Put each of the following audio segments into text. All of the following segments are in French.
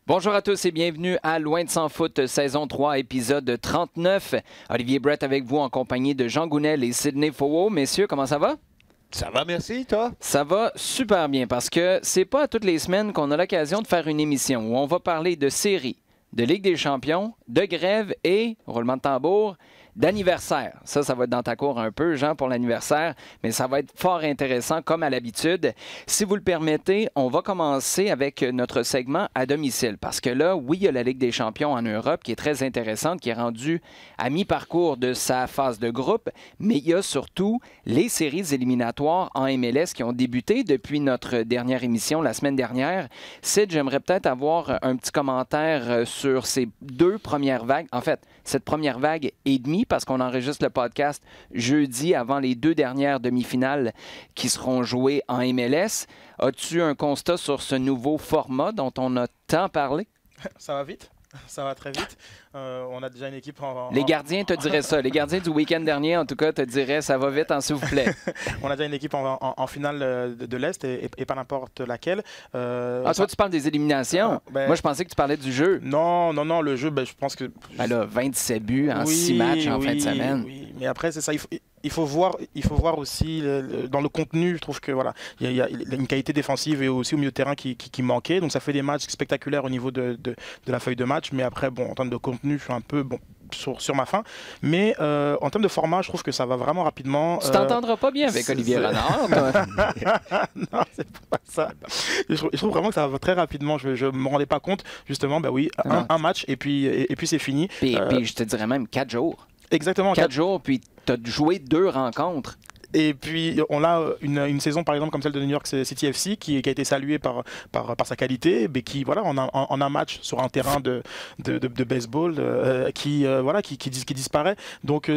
Bonjour à tous et bienvenue à Loin de Sans Foot, saison 3, épisode 39. Olivier Brett avec vous en compagnie de Jean Gounel et Sidney Fowell. Messieurs, comment ça va? Ça va, merci, toi? Ça va super bien parce que c'est pas à toutes les semaines qu'on a l'occasion de faire une émission où on va parler de séries, de Ligue des champions, de grève et, roulement de tambour, d'anniversaire. Ça va être dans ta cour un peu, Jean, pour l'anniversaire, mais ça va être fort intéressant comme à l'habitude. Si vous le permettez, on va commencer avec notre segment à domicile parce que là, oui, il y a la Ligue des champions en Europe qui est très intéressante, qui est rendue à mi-parcours de sa phase de groupe, mais il y a surtout les séries éliminatoires en MLS qui ont débuté depuis notre dernière émission la semaine dernière. Sid, j'aimerais peut-être avoir un petit commentaire sur ces deux premières vagues. En fait, cette première vague et demie, parce qu'on enregistre le podcast jeudi avant les deux dernières demi-finales qui seront jouées en MLS. As-tu un constat sur ce nouveau format dont on a tant parlé? Ça va vite, ça va très vite. On a déjà une équipe Les gardiens te diraient ça. Les gardiens du week-end dernier, en tout cas, te diraient ça va vite, s'il vous plaît. On a déjà une équipe en finale de l'Est et pas n'importe laquelle. Toi, tu parles des éliminations. Moi, je pensais que tu parlais du jeu. Non, le jeu, je pense que... Là, 27 buts en 6 matchs en fin de semaine. Oui, mais après, c'est ça. Il faut voir aussi dans le contenu. Je trouve que voilà, il y a une qualité défensive et aussi au milieu de terrain qui manquait. Donc ça fait des matchs spectaculaires au niveau de la feuille de match. Mais après, bon, en termes de contenu, je suis un peu sur ma fin. Mais en termes de format, je trouve que ça va vraiment rapidement. Tu t'entendras pas bien avec Olivier Renard. Non, c'est pas ça. Je trouve vraiment que ça va très rapidement. Je me rendais pas compte, justement. Un match et puis c'est fini. Puis je te dirais même 4 jours. Exactement. 4 jours, puis tu as joué 2 rencontres. Et puis, on a une saison, par exemple, comme celle de New York City FC, qui a été saluée par sa qualité, mais qui, voilà, en un match sur un terrain de baseball, qui disparaît. Donc,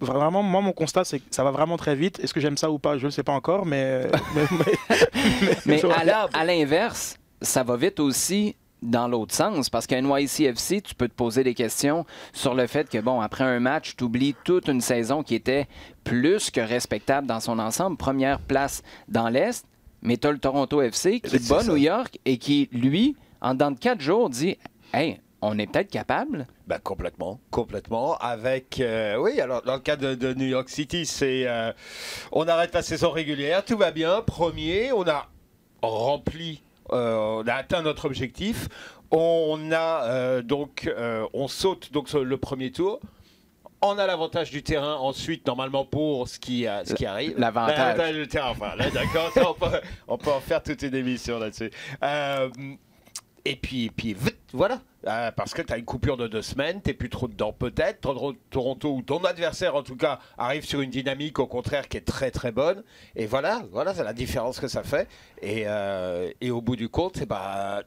vraiment, moi, mon constat, c'est que ça va vraiment très vite. Est-ce que j'aime ça ou pas? Je ne le sais pas encore, mais à l'inverse, ça va vite aussi dans l'autre sens, parce qu'à NYCFC, tu peux te poser des questions sur le fait que, bon, après un match, tu oublies toute une saison qui était plus que respectable dans son ensemble, première place dans l'Est, mais tu as le Toronto FC qui bat New York et qui, lui, en dedans de 4 jours, dit « Hey, on est peut-être capable? » Complètement. Avec, oui, alors dans le cas de New York City, c'est on arrête la saison régulière, tout va bien, premier, on a rempli... on a atteint notre objectif. On saute donc sur le premier tour. On a l'avantage du terrain ensuite, normalement, pour ce qui arrive. L'avantage du terrain. Enfin, là, d'accord, on peut en faire toute une émission là-dessus. Et puis, voilà. Parce que tu as une coupure de 2 semaines, tu n'es plus trop dedans peut-être. Toronto, ou ton adversaire en tout cas, arrive sur une dynamique au contraire qui est très très bonne. Et voilà c'est la différence que ça fait. Et au bout du compte,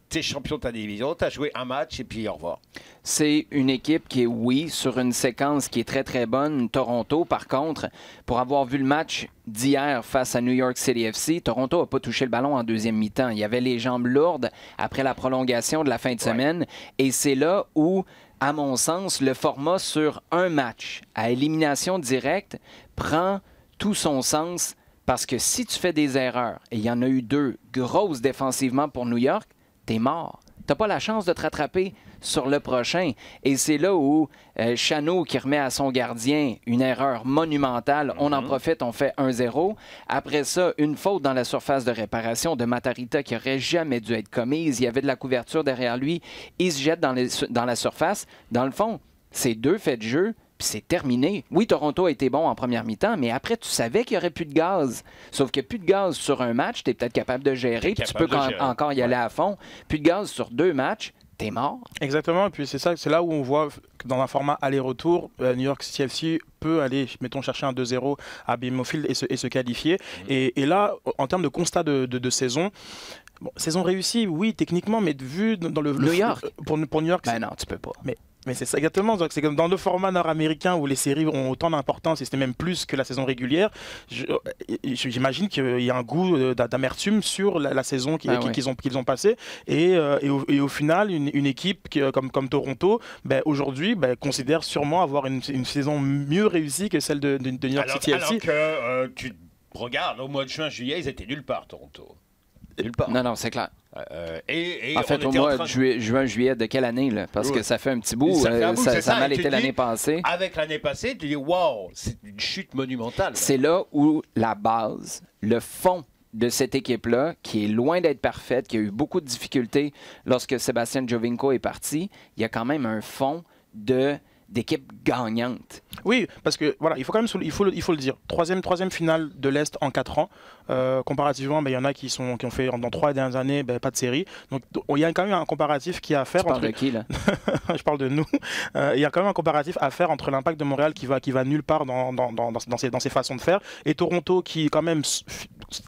tu es champion de ta division, tu as joué un match et puis au revoir. C'est une équipe qui est, oui, sur une séquence qui est très très bonne. Toronto, par contre, pour avoir vu le match d'hier face à New York City FC, Toronto n'a pas touché le ballon en deuxième mi-temps. Il y avait les jambes lourdes après la prolongation de la fin de semaine. Et c'est là où, à mon sens, le format sur un match à élimination directe prend tout son sens parce que si tu fais des erreurs, et il y en a eu 2 grosses défensivement pour New York, t'es mort. T'as pas la chance de te rattraper sur le prochain. Et c'est là où Chano qui remet à son gardien une erreur monumentale. On en profite, on fait 1-0. Après ça, une faute dans la surface de réparation de Matarrita qui aurait jamais dû être commise. Il y avait de la couverture derrière lui. Il se jette dans la surface. Dans le fond, c'est 2 faits de jeu, puis c'est terminé. Oui, Toronto a été bon en première mi-temps, mais après, tu savais qu'il n'y aurait plus de gaz. Sauf que plus de gaz sur un match, tu es peut-être capable de gérer, puis tu peux encore y aller à fond. Plus de gaz sur 2 matchs, t'es mort. Exactement, et puis c'est là où on voit que dans un format aller-retour, New York City FC peut aller, mettons, chercher un 2-0 à BMO Field et se qualifier. Et là, en termes de constat de saison, saison réussie, oui, techniquement, mais vu dans le... New York? Pour New York... Ben non, tu peux pas. Mais c'est ça exactement, c'est comme dans le format nord-américain où les séries ont autant d'importance et c'était même plus que la saison régulière. J'imagine qu'il y a un goût d'amertume sur la saison qu'ils ont passée et au final une équipe comme Toronto aujourd'hui considère sûrement avoir une saison mieux réussie que celle de New York City FC. Alors que tu regardes, au mois de juin-juillet, ils étaient nulle part, Toronto. Nulle part. Non, c'est clair. Et en fait, au mois de juin, juillet de quelle année? Là? Parce que ça fait un petit bout. Ça a mal été l'année passée. Avec l'année passée, tu dis, waouh, c'est une chute monumentale. C'est là où la base, le fond de cette équipe-là, qui est loin d'être parfaite, qui a eu beaucoup de difficultés lorsque Sébastien Giovinco est parti, il y a quand même un fond d'équipe gagnante. Oui, parce que voilà, il faut quand même il faut le dire. Troisième finale de l'Est en 4 ans. Comparativement, il y en a qui ont fait dans 3 dernières années pas de série. Donc il y a quand même un comparatif qui est à faire. Tu parles de qui là? Je parle de nous. Il y a quand même un comparatif à faire entre l'Impact de Montréal qui va nulle part dans ses façons de faire et Toronto qui quand même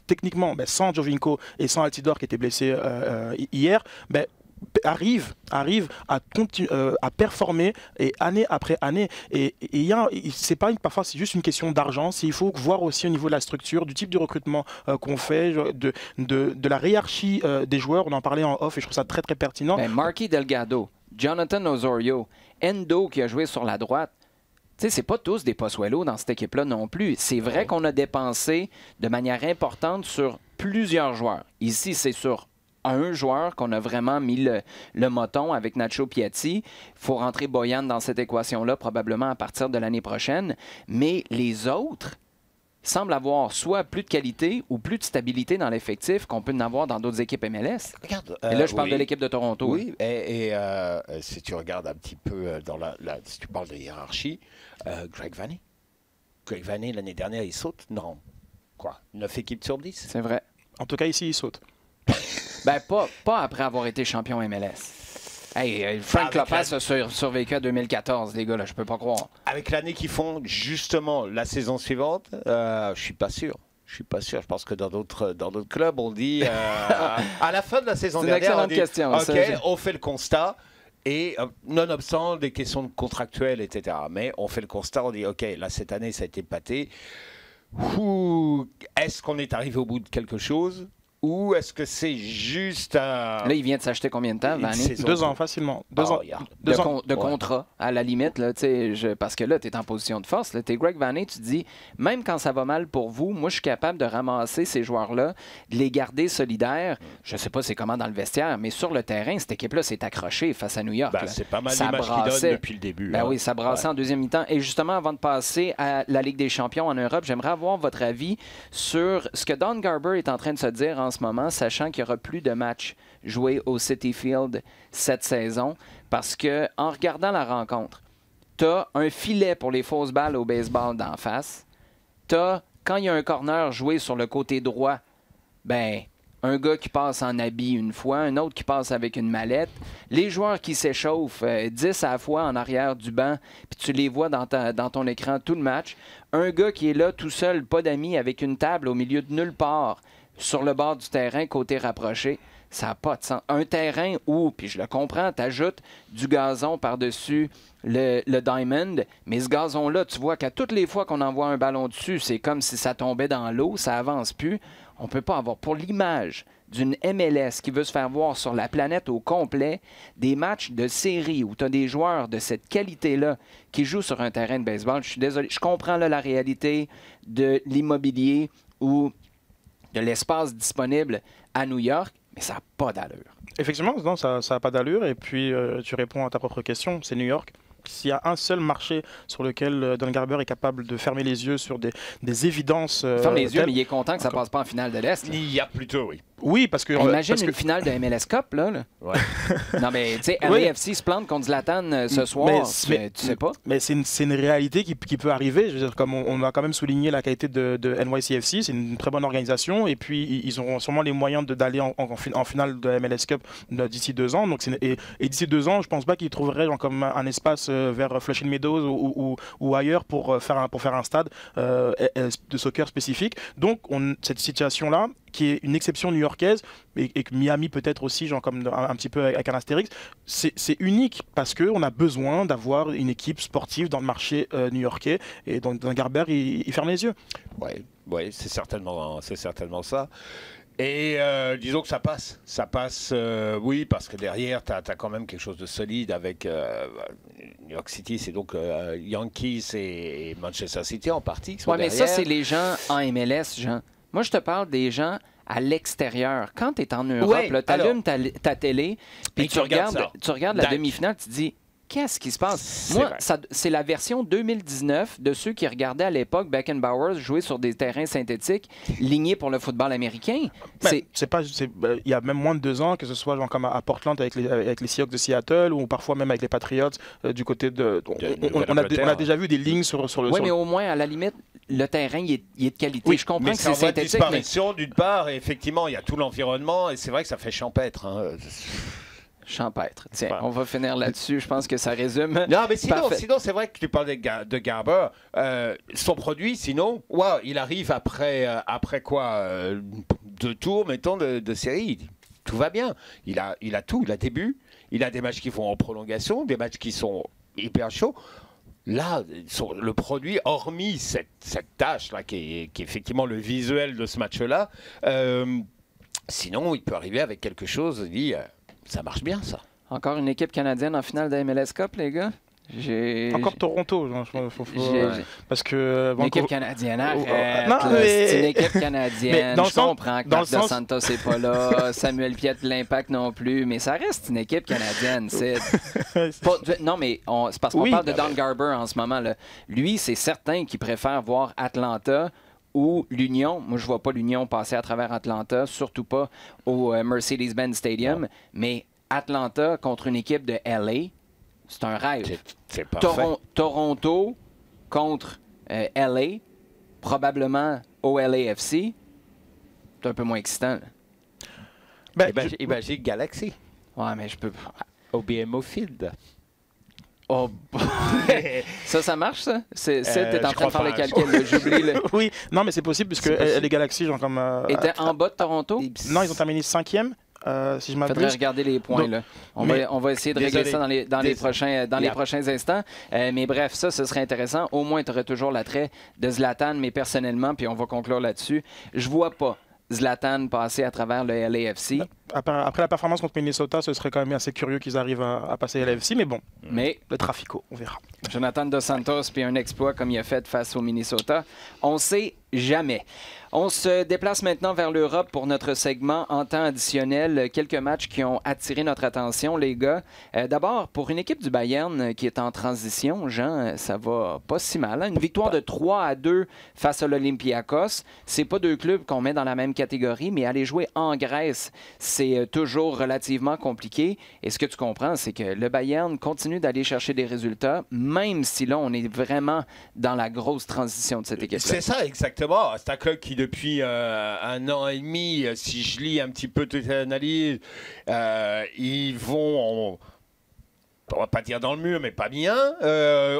techniquement sans Giovinco et sans Altidore qui était blessé hier. Arrive à performer et année après année c'est pas parfois c'est juste une question d'argent, il faut voir aussi au niveau de la structure, du type de recrutement qu'on fait, de la hiérarchie des joueurs. On en parlait en off et je trouve ça très très pertinent. Marky Delgado, Jonathan Osorio, Endo qui a joué sur la droite. Tu sais, c'est pas tous des Pozuelo dans cette équipe-là non plus. C'est vrai qu'on a dépensé de manière importante sur plusieurs joueurs. Ici, c'est sur un joueur qu'on a vraiment mis le moton avec Nacho Piatti. Il faut rentrer Boyan dans cette équation-là probablement à partir de l'année prochaine. Mais les autres semblent avoir soit plus de qualité ou plus de stabilité dans l'effectif qu'on peut en avoir dans d'autres équipes MLS. Regarde, et là, je parle de l'équipe de Toronto. Oui, et si tu regardes un petit peu si tu parles de hiérarchie, Greg Vanney. Greg Vanney, l'année dernière, il saute? Non. Quoi? 9 équipes sur 10? C'est vrai. En tout cas, ici, il saute. Pas après avoir été champion MLS. Hey, Frank Lopez a survécu à 2014, les gars, là, je peux pas croire. Avec l'année qu'ils font, justement, la saison suivante, je suis pas sûr. Je suis pas sûr. Je pense que dans d'autres clubs, on dit à la fin de la saison dernière, on dit question, OK, on fait le constat. Et nonobstant des questions contractuelles, etc. Mais on fait le constat, on dit OK, là cette année ça a été pâté. Est-ce qu'on est arrivé au bout de quelque chose? Ou est-ce que c'est juste un... Là, il vient de s'acheter combien de temps, Vanney? 2 ans, facilement. 2 ans. De contrat, à la limite, là, parce que là, tu es en position de force. Tu es Greg Vanney, tu te dis, même quand ça va mal pour vous, moi, je suis capable de ramasser ces joueurs-là, de les garder solidaires. Je sais pas c'est comment dans le vestiaire, mais sur le terrain, cette équipe-là s'est accrochée face à New York. C'est pas mal l'image qu'ils donnent depuis le début. Oui, ça brassait en deuxième mi-temps. Et justement, avant de passer à la Ligue des champions en Europe, j'aimerais avoir votre avis sur ce que Don Garber est en train de se dire en ce moment, sachant qu'il n'y aura plus de matchs joués au Citi Field cette saison, parce que en regardant la rencontre, tu as un filet pour les fausses balles au baseball d'en face. Quand il y a un corner joué sur le côté droit, un gars qui passe en habit une fois, un autre qui passe avec une mallette. Les joueurs qui s'échauffent 10 à la fois en arrière du banc, puis tu les vois dans ton écran tout le match. Un gars qui est là tout seul, pas d'amis, avec une table au milieu de nulle part, sur le bord du terrain, côté rapproché. Ça n'a pas de sens. Un terrain où, puis je le comprends, tu ajoutes du gazon par-dessus le diamond, mais ce gazon-là, tu vois qu'à toutes les fois qu'on envoie un ballon dessus, c'est comme si ça tombait dans l'eau, ça avance plus. On ne peut pas avoir, pour l'image d'une MLS qui veut se faire voir sur la planète au complet, des matchs de série où tu as des joueurs de cette qualité-là qui jouent sur un terrain de baseball. Je suis désolé, je comprends là, la réalité de l'immobilier ou de l'espace disponible à New York, mais ça n'a pas d'allure. Effectivement, non, ça n'a pas d'allure. Et puis, tu réponds à ta propre question, c'est New York. S'il y a un seul marché sur lequel Don Garber est capable de fermer les yeux sur des évidences... Ferme les yeux, mais il est content que ça ne passe pas en finale de l'Est. Il y a plutôt, oui. Oui, parce que... Imagine une finale de MLS Cup, là. Ouais. Non, mais tu sais, LAFC se plante contre Zlatan ce soir, tu sais pas. Mais c'est une réalité qui peut arriver. Je veux dire, comme on a quand même souligné la qualité de NYCFC, c'est une très bonne organisation, et puis ils auront sûrement les moyens d'aller en finale de MLS Cup d'ici 2 ans. Donc, et d'ici 2 ans, je pense pas qu'ils trouveraient comme un espace vers Flushing Meadows ou ailleurs pour faire un stade de soccer spécifique. Donc, cette situation-là, qui est une exception new-yorkaise, et que Miami peut-être aussi, genre comme un petit peu avec un astérix, c'est unique parce qu'on a besoin d'avoir une équipe sportive dans le marché new-yorkais, et donc dans Garber, il ferme les yeux. Oui, c'est certainement ça. Et disons que ça passe. Ça passe, oui, parce que derrière, tu as quand même quelque chose de solide avec New York City, c'est donc Yankees et Manchester City en partie. Oui, mais ça, c'est les gens en MLS, Jean. Moi, je te parle des gens à l'extérieur. Quand tu es en Europe, tu allumes ta télé, puis tu regardes la demi-finale, tu te dis... Qu'est-ce qui se passe? Moi, c'est la version 2019 de ceux qui regardaient à l'époque Beckenbauer jouer sur des terrains synthétiques lignés pour le football américain. Il y a même moins de 2 ans, que ce soit genre comme à Portland avec les Seahawks de Seattle ou parfois même avec les Patriots du côté de... On a déjà vu des lignes sur le... Oui, mais au moins, à la limite, le terrain, il est de qualité. Oui, je comprends que c'est synthétique. Disparition, d'une part, et effectivement, il y a tout l'environnement, et c'est vrai que ça fait champêtre. Champêtre. Tiens, on va finir là-dessus. Je pense que ça résume. Non, mais sinon c'est vrai que tu parles de Garber. Son produit, sinon, il arrive après quoi 2 tours, mettons, de série. Tout va bien. Il a tout. Il a des buts. Il a des matchs qui vont en prolongation, des matchs qui sont hyper chauds. Là, le produit, hormis cette tâche-là, qui est effectivement le visuel de ce match-là, sinon, il peut arriver avec quelque chose, ça marche bien, ça. Encore une équipe canadienne en finale de MLS Cup, les gars? Encore Toronto, parce que... Une équipe canadienne, c'est une équipe canadienne. Je comprends que Marc Dos Santos n'est pas là, Samuel Piette de l'Impact non plus, mais ça reste une équipe canadienne. Non, mais c'est parce qu'on parle de Don Garber en ce moment. Là. Lui, c'est certain qu'il préfère voir Atlanta ou l'Union. Moi, je ne vois pas l'Union passer à travers Atlanta, surtout pas au Mercedes-Benz Stadium, mais Atlanta contre une équipe de LA, c'est un rêve. C'est parfait. Toronto contre LA, probablement au LAFC, c'est un peu moins excitant. Imagine Galaxy. Ouais, mais je peux... Au BMO Field. Oh, ça marche, ça? T'es en train de faire le calcul, j'oublie. Oui, non, mais c'est possible, puisque les Galaxies, genre comme... étaient en bas de Toronto? Non, ils ont terminé 5e. Si je m'abuse. Faudrait regarder les points. Donc, là. On va essayer de régler ça dans les prochains instants. Mais bref, ce serait intéressant. Au moins, tu aurais toujours l'attrait de Zlatan, mais personnellement, puis on va conclure là-dessus, je vois pas Zlatan passer à travers le LAFC. Après la performance contre Minnesota, ce serait quand même assez curieux qu'ils arrivent à passer le LAFC, mais bon, le trafico, on verra. Jonathan Dos Santos, puis un exploit comme il a fait face au Minnesota, on sait jamais. On se déplace maintenant vers l'Europe pour notre segment en temps additionnel. Quelques matchs qui ont attiré notre attention, les gars. D'abord, pour une équipe du Bayern qui est en transition, Jean, ça va pas si mal. Hein? Une victoire de 3-2 face à l'Olympiakos. C'est pas 2 clubs qu'on met dans la même catégorie, mais aller jouer en Grèce, c'est toujours relativement compliqué. Et ce que tu comprends, c'est que le Bayern continue d'aller chercher des résultats, même si là, on est vraiment dans la grosse transition de cette équipe-là. C'est ça, exactement. C'est un club qui, depuis 1 an et demi, si je lis un petit peu toute l'analyse, ils vont... On va pas dire dans le mur, mais pas bien.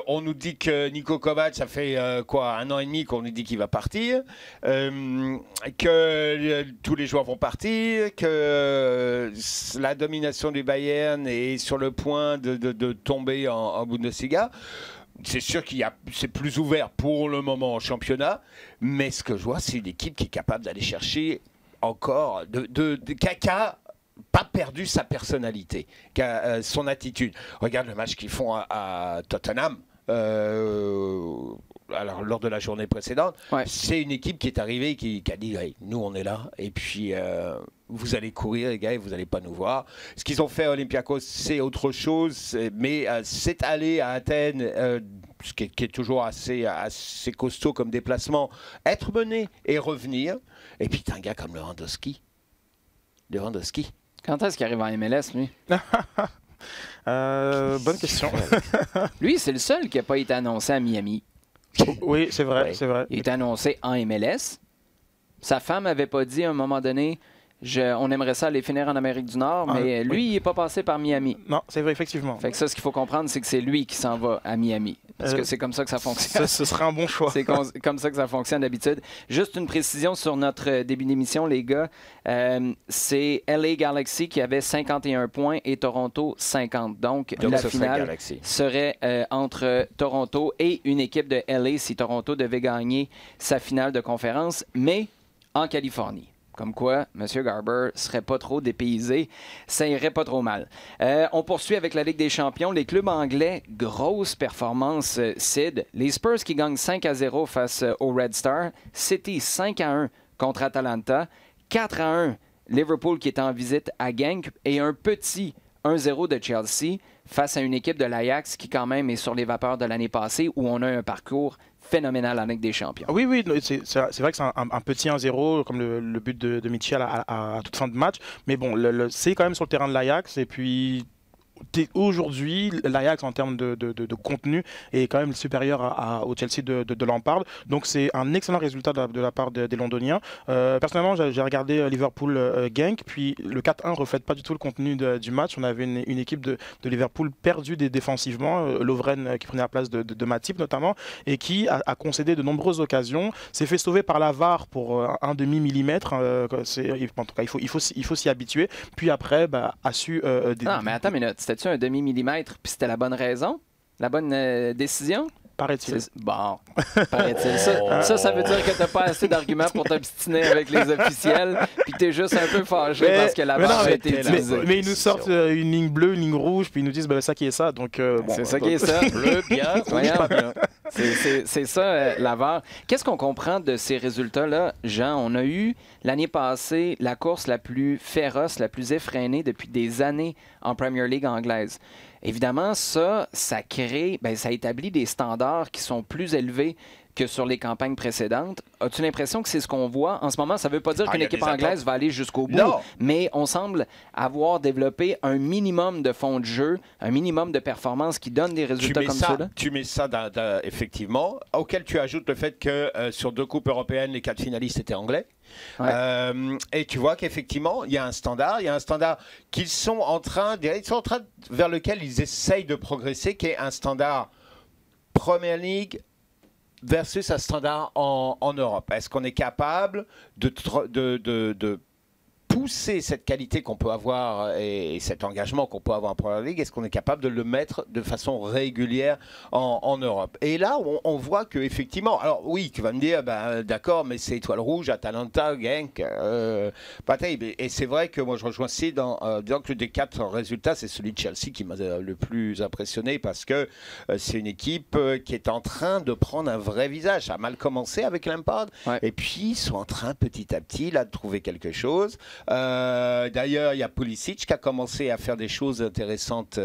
On nous dit que Niko Kovac, ça fait 1 an et demi qu'on nous dit qu'il va partir, que tous les joueurs vont partir, que la domination du Bayern est sur le point de tomber en Bundesliga. C'est sûr c'est plus ouvert pour le moment en championnat, mais ce que je vois, c'est une équipe qui est capable d'aller chercher encore qui a pas perdu sa personnalité, qui a son attitude. Regarde le match qu'ils font à Tottenham. Alors, lors de la journée précédente, c'est une équipe qui est arrivée qui a dit hey, nous on est là et puis vous allez courir les gars et vous n'allez pas nous voir. Ce qu'ils ont fait à Olympiakos, c'est autre chose, mais c'est aller à Athènes, ce qui est toujours assez costaud comme déplacement, être mené et revenir. Et puis t'as un gars comme Lewandowski. Quand est-ce qu'il arrive en MLS, lui? Bonne question. Lui, c'est le seul qui n'a pas été annoncé à Miami. Oui, c'est vrai, c'est vrai. Il est annoncé en MLS. Sa femme n'avait pas dit à un moment donné, on aimerait ça aller finir en Amérique du Nord, mais lui, il n'est pas passé par Miami. Non, c'est vrai, effectivement. Fait que ça, ce qu'il faut comprendre, c'est que c'est lui qui s'en va à Miami. Parce que c'est comme ça que ça fonctionne. Ce serait un bon choix. C'est comme ça que ça fonctionne d'habitude. Juste une précision sur notre début d'émission, les gars. C'est LA Galaxy qui avait 51 points et Toronto 50. Donc la finale serait entre Toronto et une équipe de LA si Toronto devait gagner sa finale de conférence, mais en Californie. Comme quoi, M. Garber serait pas trop dépaysé. Ça irait pas trop mal. On poursuit avec la Ligue des champions. Les clubs anglais, grosse performance, Sid. Les Spurs qui gagnent 5-0 face aux Red Stars. City 5-1 contre Atalanta. 4-1, Liverpool qui était en visite à Genk, et un petit 1-0 de Chelsea face à une équipe de l'Ajax qui quand même est sur les vapeurs de l'année passée, où on a un parcours phénoménal en Ligue des Champions. Oui, c'est vrai que c'est un petit 1-0, comme le but de Mitchell à toute fin de match. Mais bon, c'est quand même sur le terrain de l'Ajax. Et puis, aujourd'hui, l'Ajax, en termes de contenu, est quand même supérieur au Chelsea de Lampard. Donc, c'est un excellent résultat de la part des Londoniens. Personnellement, j'ai regardé Liverpool-Genk, puis le 4-1 ne reflète pas du tout le contenu du match. On avait une équipe de Liverpool perdue défensivement, Lovren qui prenait la place de Matip notamment, et qui a concédé de nombreuses occasions, s'est fait sauver par la VAR pour un demi-millimètre. En tout cas, il faut s'y habituer. Puis après, a su... Non, mais attends une minute. C'était-tu un demi-millimètre, puis c'était la bonne raison? La bonne décision? Paraît-il. Bon, paraît-il. Ça veut dire que t'as pas assez d'arguments pour t'obstiner avec les officiels, puis que t'es juste un peu fâché parce que la barre a été utilisée. Mais ils nous sortent une ligne bleue, une ligne rouge, puis ils nous disent ça qui est ça. Donc, c'est ça qui est ça. Bleu, bien, rouge, pas bien. C'est ça, la VAR. Qu'est-ce qu'on comprend de ces résultats-là, Jean? On a eu l'année passée la course la plus féroce, la plus effrénée depuis des années en Premier League anglaise. Évidemment, ça crée, ça établit des standards qui sont plus élevés que sur les campagnes précédentes. As-tu l'impression que c'est ce qu'on voit en ce moment? Ça ne veut pas dire qu'une équipe anglaise va aller jusqu'au bout, mais on semble avoir développé un minimum de fond de jeu, un minimum de performance qui donne des résultats comme ça. Tu mets ça, effectivement, auquel tu ajoutes le fait que sur 2 coupes européennes, les 4 finalistes étaient anglais. Ouais. Et tu vois qu'effectivement, il y a un standard qu'ils sont en train, vers lequel ils essayent de progresser, qui est un standard Premier League versus un standard en Europe. Est-ce qu'on est capable de pousser cette qualité qu'on peut avoir et cet engagement qu'on peut avoir en Premier League, est-ce qu'on est capable de le mettre de façon régulière en Europe? Et là, on voit qu'effectivement, alors oui, tu vas me dire, d'accord, mais c'est Étoile Rouge, Atalanta, Genk, pas terrible. Et c'est vrai que moi, je rejoins aussi dans que des 4 résultats, c'est celui de Chelsea qui m'a le plus impressionné parce que c'est une équipe qui est en train de prendre un vrai visage. Ça a mal commencé avec Lampard, et puis ils sont en train petit à petit là, de trouver quelque chose. D'ailleurs, il y a Pulisic qui a commencé à faire des choses intéressantes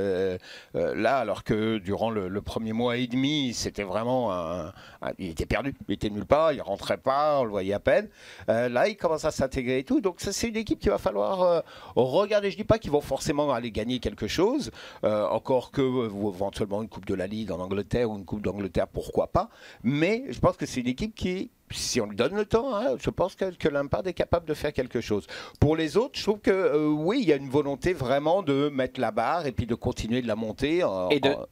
là, alors que durant le premier mois et demi, c'était vraiment il était perdu, il était nulle part, il rentrait pas, on le voyait à peine. Là, il commence à s'intégrer et tout. Donc, ça, c'est une équipe qu'il va falloir regarder. Je dis pas qu'ils vont forcément aller gagner quelque chose, encore que éventuellement une coupe de la Ligue en Angleterre ou une coupe d'Angleterre, pourquoi pas. Mais je pense que c'est une équipe qui, si on lui donne le temps, je pense que Lampard est capable de faire quelque chose. Pour les autres, je trouve que oui, il y a une volonté vraiment de mettre la barre et puis de continuer de la monter.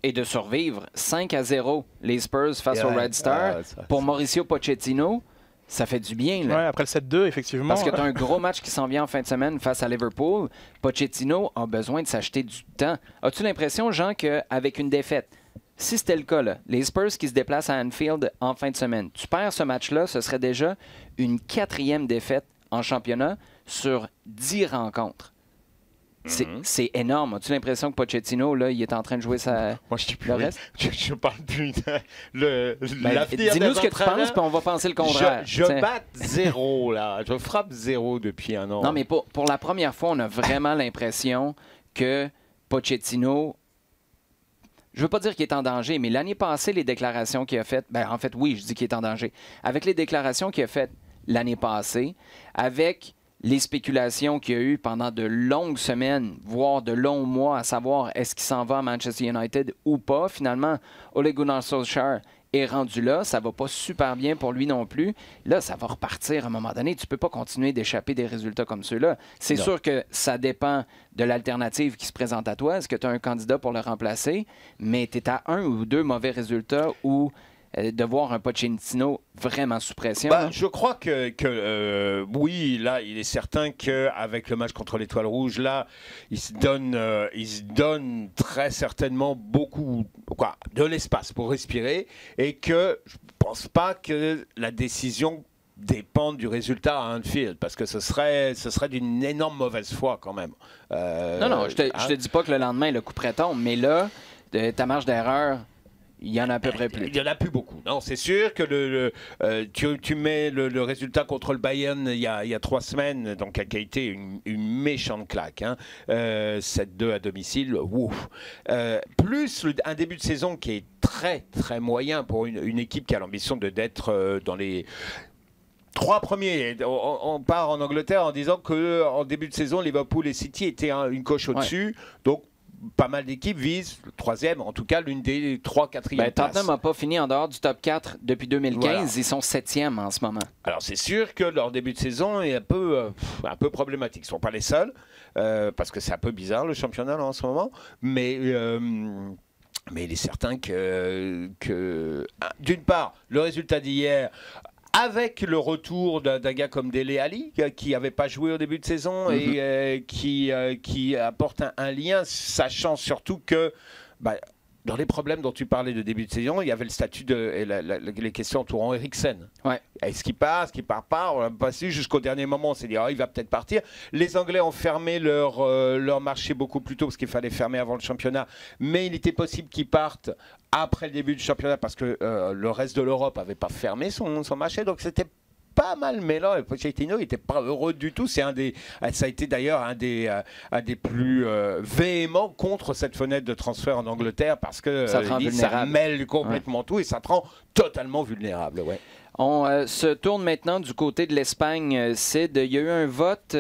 Et de survivre. 5-0, les Spurs face au Red Star. Pour Mauricio Pochettino, ça fait du bien. Là. Ouais, après le 7-2, effectivement. Parce que tu as un gros match qui s'en vient en fin de semaine face à Liverpool. Pochettino a besoin de s'acheter du temps. As-tu l'impression, Jean, qu'avec une défaite, si c'était le cas, là, les Spurs qui se déplacent à Anfield en fin de semaine, tu perds ce match-là, ce serait déjà une 4e défaite en championnat sur 10 rencontres. C'est énorme. As-tu l'impression que Pochettino, là, il est en train de jouer Moi, je dis plus rien. Je parle plus l'avenir. Dis-nous ce que tu penses, puis on va penser le contraire. Je batte 0, là. Je frappe 0 depuis un an. Non, mais pour la première fois, on a vraiment l'impression que Pochettino... Je ne veux pas dire qu'il est en danger, mais l'année passée, les déclarations qu'il a faites... en fait, oui, je dis qu'il est en danger. Avec les déclarations qu'il a faites l'année passée, avec les spéculations qu'il y a eu pendant de longues semaines, voire de longs mois, à savoir est-ce qu'il s'en va à Manchester United ou pas. Finalement, Ole Gunnar Solskjaer est rendu là. Ça va pas super bien pour lui non plus. Là, ça va repartir à un moment donné. Tu peux pas continuer d'échapper des résultats comme ceux-là. C'est sûr que ça dépend de l'alternative qui se présente à toi. Est-ce que tu as un candidat pour le remplacer? Mais tu es à 1 ou 2 mauvais résultats ou de voir un Pochettino vraiment sous pression? Je crois que oui, là, il est certain qu'avec le match contre l'Étoile Rouge, là, il se donne très certainement beaucoup de l'espace pour respirer et que je ne pense pas que la décision dépende du résultat à Anfield, parce que ce serait d'une énorme mauvaise foi quand même. Non, je te dis pas que le lendemain, le coup près tombe, mais là, ta marge d'erreur il y en a à peu près plus. Il n'y en a plus beaucoup. Non, c'est sûr que tu mets le résultat contre le Bayern il y a 3 semaines, donc qui a été une méchante claque. Hein. 7-2 à domicile. Plus un début de saison qui est très très moyen pour une équipe qui a l'ambition d'être dans les 3 premiers. On part en Angleterre en disant qu'en début de saison, Liverpool et City étaient une coche au-dessus. Donc, pas mal d'équipes visent le 3e, en tout cas l'une des 3-4e places. Tottenham n'a pas fini en dehors du top 4 depuis 2015. Voilà. Ils sont 7e en ce moment. Alors, c'est sûr que leur début de saison est un peu problématique. Ils ne sont pas les seuls, parce que c'est un peu bizarre le championnat là, en ce moment. Mais il est certain que d'une part, le résultat d'hier, avec le retour d'un gars comme Dele Alli, qui n'avait pas joué au début de saison et qui apporte un lien, sachant surtout que dans les problèmes dont tu parlais de début de saison, il y avait le statut et les questions entourant Eriksen. Ouais. Est-ce qu'il part, est-ce qu'il part pas? On l'a pas su jusqu'au dernier moment. On s'est dit, il va peut-être partir. Les Anglais ont fermé leur marché beaucoup plus tôt parce qu'il fallait fermer avant le championnat. Mais il était possible qu'ils partent après le début du championnat parce que le reste de l'Europe n'avait pas fermé son marché. Donc c'était pas mal, mais là, Pochettino n'était pas heureux du tout. Ça a été d'ailleurs un des plus véhéments contre cette fenêtre de transfert en Angleterre parce que ça mêle complètement tout et ça te rend totalement vulnérable. Ouais. On se tourne maintenant du côté de l'Espagne. Sid, il y a eu un vote,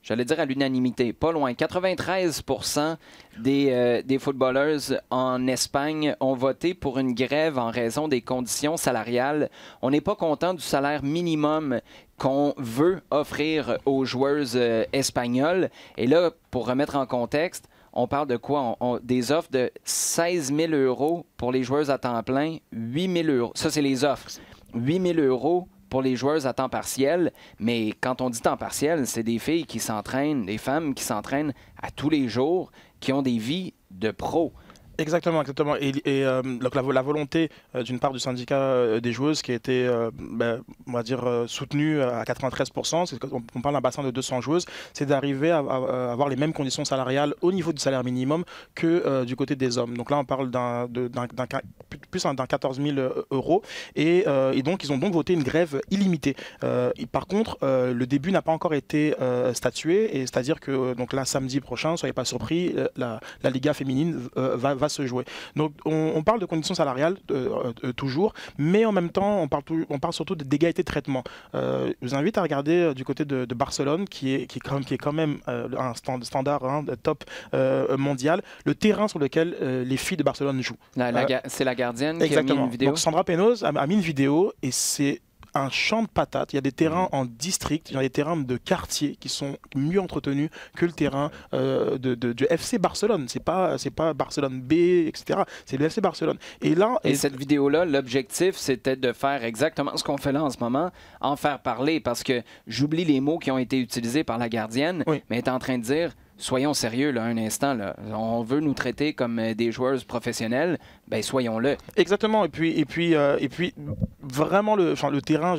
j'allais dire à l'unanimité, pas loin. 93% des footballeuses en Espagne ont voté pour une grève en raison des conditions salariales. On n'est pas content du salaire minimum qu'on veut offrir aux joueuses espagnoles. Et là, pour remettre en contexte, on parle de quoi? Des offres de 16 000 € pour les joueuses à temps plein, 8 000 €. Ça, c'est les offres. 8 000 € pour les joueuses à temps partiel. Mais quand on dit temps partiel, c'est des filles qui s'entraînent, des femmes qui s'entraînent à tous les jours, qui ont des vies de pros. Exactement, exactement. Et donc la volonté d'une part du syndicat des joueuses qui a été, on va dire, soutenue à 93%, c'est qu'on parle d'un bassin de 200 joueuses, c'est d'arriver à avoir les mêmes conditions salariales au niveau du salaire minimum que du côté des hommes. Donc là, on parle plus d'un 14 000 €. Et donc, ils ont donc voté une grève illimitée. Par contre, le début n'a pas encore été statué, et c'est-à-dire que donc là, samedi prochain, soyez pas surpris, la Liga féminine va se jouer. Donc on parle de conditions salariales toujours, mais en même temps on parle surtout d'égalité de traitement. Je vous invite à regarder du côté de Barcelone qui est quand même un standard top mondial, le terrain sur lequel les filles de Barcelone jouent. C'est la gardienne exactement. Qui a mis une vidéo. Donc Sandra Penos a mis une vidéo et c'est un champ de patates. Il y a des terrains en district, il y a des terrains de quartier qui sont mieux entretenus que le terrain du FC Barcelone. C'est pas Barcelone B, etc. C'est le FC Barcelone. Et cette vidéo-là, l'objectif, c'était de faire exactement ce qu'on fait là en ce moment, en faire parler, parce que j'oublie les mots qui ont été utilisés par la gardienne, mais elle est en train de dire... Soyons sérieux là, un instant. Là. On veut nous traiter comme des joueuses professionnelles, ben soyons-le. Exactement. Et puis vraiment le terrain.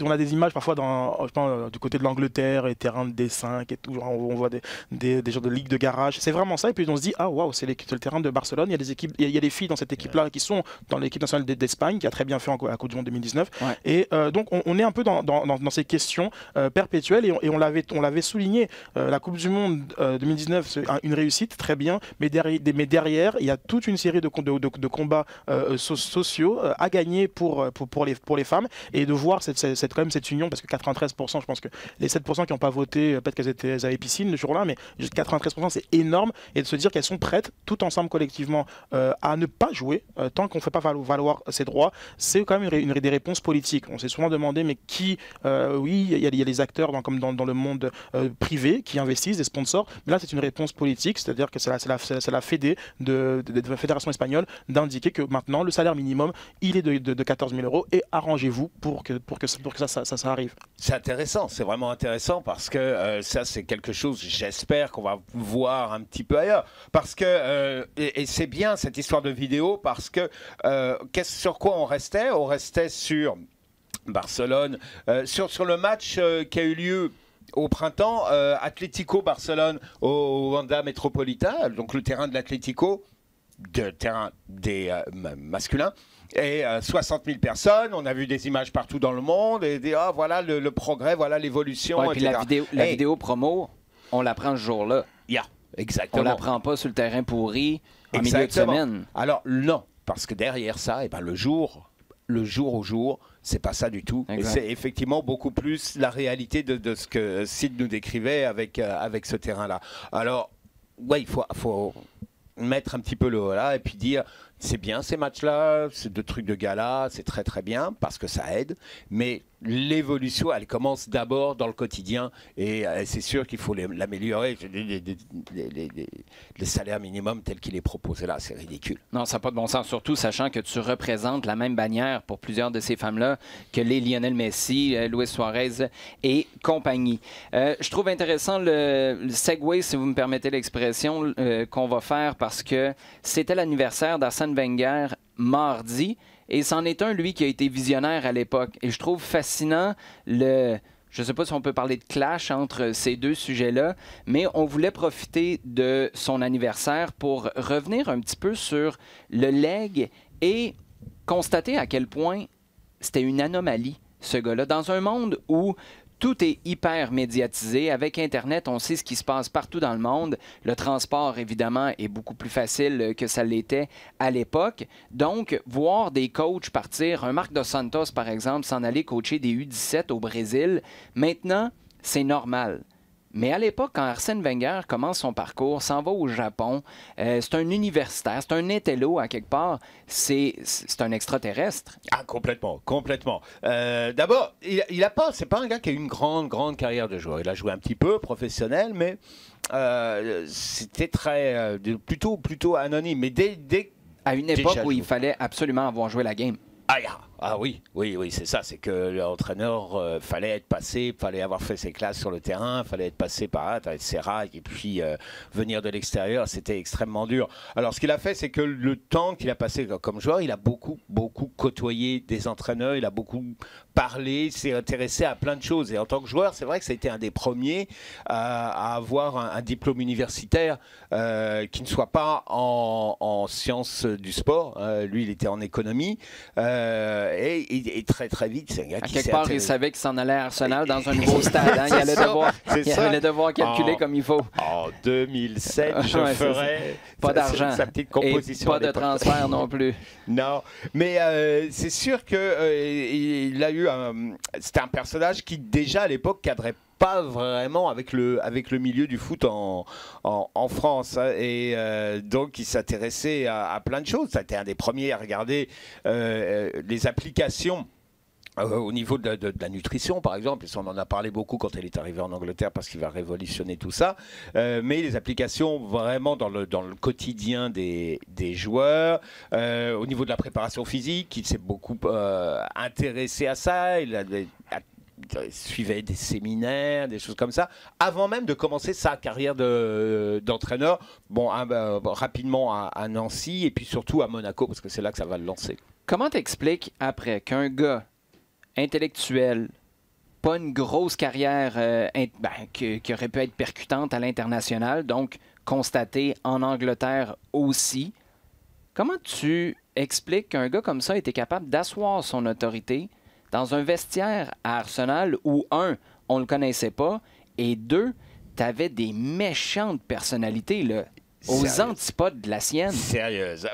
On a des images parfois du côté de l'Angleterre, les terrains de D5 et tout. On voit des genres de ligue de garage. C'est vraiment ça. Et puis on se dit waouh, c'est le terrain de Barcelone. Il y a des équipes, il y a des filles dans cette équipe-là qui sont dans l'équipe nationale d'Espagne qui a très bien fait à la Coupe du Monde 2019. Ouais. Et donc on est un peu dans ces questions perpétuelles et on l'avait souligné. La Coupe du Monde 2019, c'est une réussite, très bien, mais derrière, il y a toute une série de combats sociaux à gagner pour les femmes, et de voir quand même cette union, parce que 93%, je pense que les 7% qui n'ont pas voté, peut-être qu'elles avaient piscine le jour-là, mais 93% c'est énorme, et de se dire qu'elles sont prêtes, tout ensemble collectivement, à ne pas jouer, tant qu'on ne fait pas valoir ses droits, c'est quand même des réponses politiques. On s'est souvent demandé, mais qui, oui, il y a les acteurs comme dans le monde privé qui investissent, des sponsors, mais là c'est une réponse politique, c'est-à-dire que c'est la fédé de la fédération espagnole d'indiquer que maintenant le salaire minimum il est de 14 000 € et arrangez-vous pour que ça arrive. C'est intéressant, c'est vraiment intéressant parce que ça c'est quelque chose, j'espère qu'on va voir un petit peu ailleurs, parce que et c'est bien cette histoire de vidéo parce que sur quoi on restait sur Barcelone, sur le match qui a eu lieu au printemps, Atlético Barcelone au Wanda Metropolitano, donc le terrain de l'Atlético. de terrain des masculins. Et 60 000 personnes, on a vu des images partout dans le monde, et voilà le progrès, voilà l'évolution. Ouais, puis la vidéo promo, on la prend ce jour-là. Exactement. On la prend pas sur le terrain pourri en milieu de semaine. Alors non, parce que derrière ça, le jour au jour, c'est pas ça du tout. Exact. Et c'est effectivement beaucoup plus la réalité de ce que Sid nous décrivait avec ce terrain-là. Alors, il faut mettre un petit peu le là et puis dire c'est bien ces matchs-là, c'est de trucs de gala, c'est très très bien parce que ça aide, mais l'évolution, elle commence d'abord dans le quotidien et c'est sûr qu'il faut l'améliorer. Les salaires minimums tels qu'il est proposé là, c'est ridicule. Non, ça n'a pas de bon sens, surtout sachant que tu représentes la même bannière pour plusieurs de ces femmes-là que les Lionel Messi, Luis Suarez et compagnie. Je trouve intéressant le segue, si vous me permettez l'expression, qu'on va faire parce que c'était l'anniversaire d'Arsène Wenger mardi. Et c'en est un, lui, qui a été visionnaire à l'époque. Et je trouve fascinant je ne sais pas si on peut parler de clash entre ces deux sujets-là, mais on voulait profiter de son anniversaire pour revenir un petit peu sur le legs et constater à quel point c'était une anomalie, ce gars-là. Dans un monde où tout est hyper médiatisé. Avec Internet, on sait ce qui se passe partout dans le monde. Le transport, évidemment, est beaucoup plus facile que ça l'était à l'époque. Donc, voir des coachs partir, un Marc Dos Santos, par exemple, s'en aller coacher des U17 au Brésil, maintenant, c'est normal. Mais à l'époque, quand Arsène Wenger commence son parcours, s'en va au Japon, c'est un universitaire, c'est un intello à quelque part, c'est un extraterrestre. Ah, complètement. D'abord, c'est pas un gars qui a eu une grande carrière de joueur. Il a joué un petit peu professionnel, mais c'était très plutôt anonyme. Mais à une époque où il fallait absolument avoir joué la game. Ah oui, c'est ça, c'est que l'entraîneur fallait être passé, fallait avoir fait ses classes sur le terrain, fallait être passé par Serra et puis venir de l'extérieur, c'était extrêmement dur. Alors ce qu'il a fait, c'est que le temps qu'il a passé comme joueur, il a beaucoup côtoyé des entraîneurs, il a beaucoup parlé, s'est intéressé à plein de choses. Et en tant que joueur, c'est vrai que ça a été un des premiers à avoir un diplôme universitaire qui ne soit pas en sciences du sport. Lui, il était en économie. Et très vite, c'est un gars qui quelque part, il savait qu'il s'en allait à Arsenal dans un nouveau stade. Hein? Il allait devoir calculer comme il faut. En 2007, je ferais pas d'argent. Sa petite composition. Et pas de transfert non plus. Non, mais c'est sûr qu'il a eu c'était un personnage qui, déjà à l'époque, cadrait pas vraiment avec le milieu du foot en France. Hein, et donc, il s'intéressait à plein de choses. Ça a été un des premiers à regarder les applications au niveau de la nutrition, par exemple. On en a parlé beaucoup quand elle est arrivée en Angleterre parce qu'il va révolutionner tout ça. Mais les applications vraiment dans le quotidien des joueurs. Au niveau de la préparation physique, il s'est beaucoup intéressé à ça. Il suivait des séminaires, des choses comme ça, avant même de commencer sa carrière d'entraîneur. Rapidement à Nancy et puis surtout à Monaco, parce que c'est là que ça va le lancer. Comment t'expliques après qu'un gars intellectuel, pas une grosse carrière qui aurait pu être percutante à l'international, donc constatée en Angleterre aussi, comment tu expliques qu'un gars comme ça était capable d'asseoir son autorité dans un vestiaire à Arsenal où, un, on ne le connaissait pas, et deux, tu avais des méchantes personnalités, là, aux antipodes de la sienne. Sérieuse.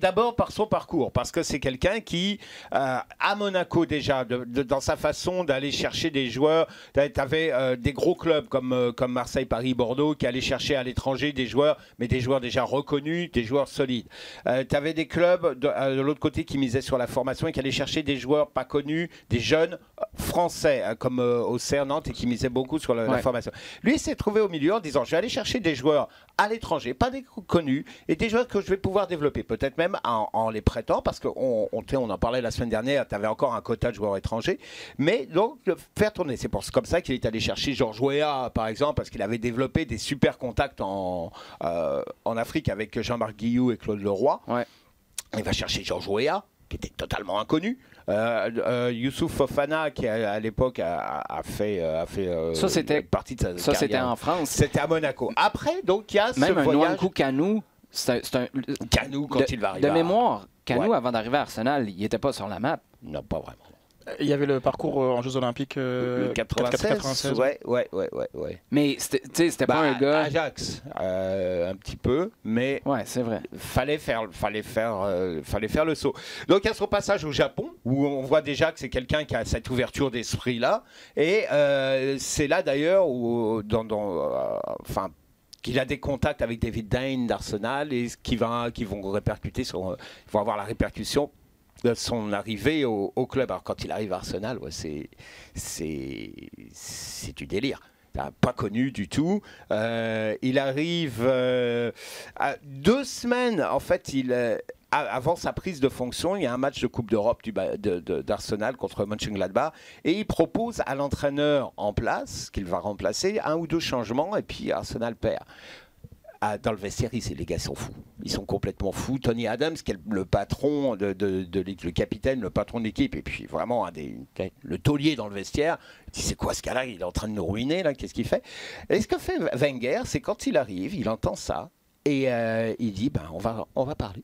D'abord par son parcours, parce que c'est quelqu'un qui, à Monaco déjà, dans sa façon d'aller chercher des joueurs, tu avais des gros clubs comme Marseille, Paris, Bordeaux, qui allaient chercher à l'étranger des joueurs, mais des joueurs déjà reconnus, des joueurs solides. Tu avais des clubs de l'autre côté qui misaient sur la formation et qui allaient chercher des joueurs pas connus, des jeunes français, comme Auxerre, Nantes, et qui misaient beaucoup sur la formation. Lui, il s'est trouvé au milieu en disant, je vais aller chercher des joueurs à l'étranger, pas des connus, et des joueurs que je vais pouvoir développer, peut-être même en les prêtant, parce qu'on en parlait la semaine dernière, tu avais encore un quota de joueurs étrangers, mais donc faire tourner. C'est comme ça qu'il est allé chercher Georges Weah, par exemple, parce qu'il avait développé des super contacts en Afrique avec Jean-Marc Guillou et Claude Leroy. Ouais. Il va chercher Georges Weah, qui était totalement inconnu. Youssouf Fofana, qui à l'époque a fait ça, c'était partie de sa ça, carrière. c'était en France. C'était à Monaco. Après, donc, il y a même ce voyage. Nwankwo Kanu, Kanu, quand il va arriver. De mémoire, Kanu, avant d'arriver à Arsenal, il n'était pas sur la map. Non, pas vraiment. Il y avait le parcours en Jeux Olympiques 96. Ouais. Mais c'était pas un gars. Ajax, un petit peu, mais ouais, c'est vrai. Fallait faire le saut. Donc, il y a son passage au Japon, où on voit déjà que c'est quelqu'un qui a cette ouverture d'esprit-là. Et c'est là, d'ailleurs, où, qu'il a des contacts avec David Dane d'Arsenal et qui vont répercuter vont avoir la répercussion de son arrivée au club. Alors quand il arrive à Arsenal, ouais, c'est du délire. Pas connu du tout. Il arrive à 2 semaines, en fait, avant sa prise de fonction, il y a un match de Coupe d'Europe d'Arsenal contre Mönchengladbach et il propose à l'entraîneur en place, qu'il va remplacer, 1 ou 2 changements et puis Arsenal perd. Dans le vestiaire, les gars sont fous. Ils sont complètement fous. Tony Adams, qui est le patron le capitaine, le patron de l'équipe, et puis vraiment le taulier dans le vestiaire, il dit c'est quoi ce gars-là? Il est en train de nous ruiner, là. Qu'est-ce qu'il fait? Et ce que fait Wenger, c'est quand il arrive, il entend ça, et il dit on va parler.